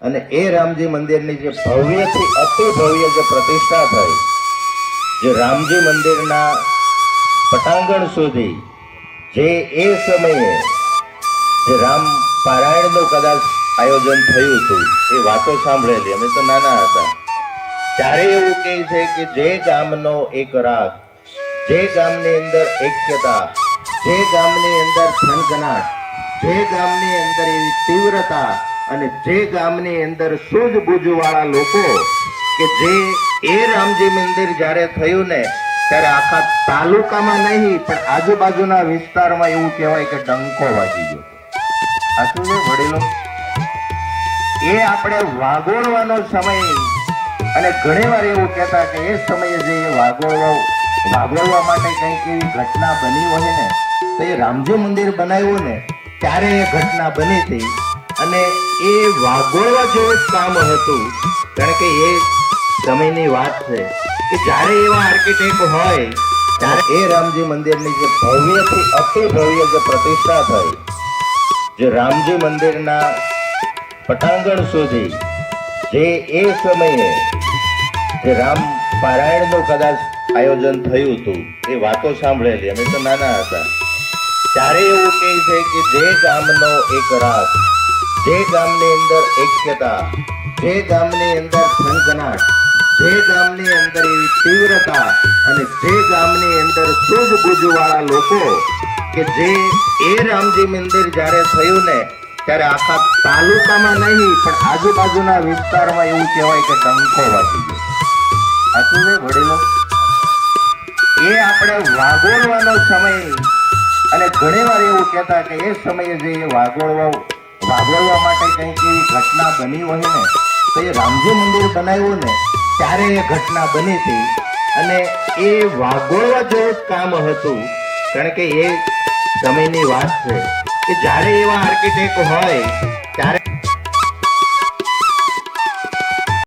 અને એ રામજી મંદિરની જે ભવ્યથી અતિ ભવ્ય જે પ્રતિષ્ઠા થઈ, જે રામજી મંદિરના પટાંગણ સુધી જે એ સમયે જે રામ પારાયણનું કદાચ આયોજન થયું હતું, એ વાતો સાંભળેલી. અમે તો નાના હતા ત્યારે એવું કહે છે કે જે ગામનો એક રાગ, જે ગામની અંદર એક્યતા, જે ગામની અંદર થનગનાટ, જે ગામની અંદર એવી તીવ્રતા અને જે ગામની અંદર સૂઝબૂઝ વાળા લોકો કે જે એ રામજી મંદિર જ્યારે થયું ને ત્યારે આખા તાલુકામાં નહીં પણ આજુબાજુના વિસ્તારમાં એવું કહેવાય કે ડંકો વાગી ગયો. સાચું છે વડીલો? એ આપણે વાગોળવાનો સમય, અને ઘણી વાર એવું કહેતા કે એ સમયે જે વાગોળવા માટે કંઈક એવી ઘટના બની હોય ને તો એ રામજી મંદિર બનાવ્યું ને ત્યારે એ ઘટના બની હતી. અને એ વાગોળવા જેવું જ કામ હતું, કારણ કે એ સમયની વાત છે કે જ્યારે એવા આર્કિટેક્ટ હોય ત્યારે એ રામજી મંદિરની જે ભવ્યથી અતિ ભવ્ય જે પ્રતિષ્ઠા થઈ, જે રામજી મંદિરના પટાંગણ સુધી જે એ સમયે જે રામ પારાયણનું કદાચ આયોજન થયું હતું, એ વાતો સાંભળેલી. અમે તો નાના હતા ત્યારે એવું કહે છે કે જે ગામનો એક રાગ, જે ગામની અંદર એક્યતા, જે ગામની અંદર થનગનાટ, જે ગામની અંદર એવી તીવ્રતા અને જે ગામની અંદર સૂઝબૂઝ વાળા લોકો કે જે એ રામજી મંદિર જ્યારે થયું ને ત્યારે આખા તાલુકામાં નહીં પણ આજુબાજુના વિસ્તારમાં એવું કહેવાય કે ડંકો વાગી ગયો. સાચું છે વડીલો? એ આપણે વાગોળવાનો સમય, અને ઘણી વાર એવું કહેતા કે એ સમયે જે વાગોળવા માટે કંઈક એવી ઘટના બની હોય ને તો એ રામજી મંદિર બનાવ્યું ને ત્યારે એ ઘટના બની હતી. અને એ વાગોળવા જેવું જ કામ હતું, કારણ કે એ સમયની વાત છે કે જ્યારે એવા આર્કિટેક્ટ હોય ત્યારે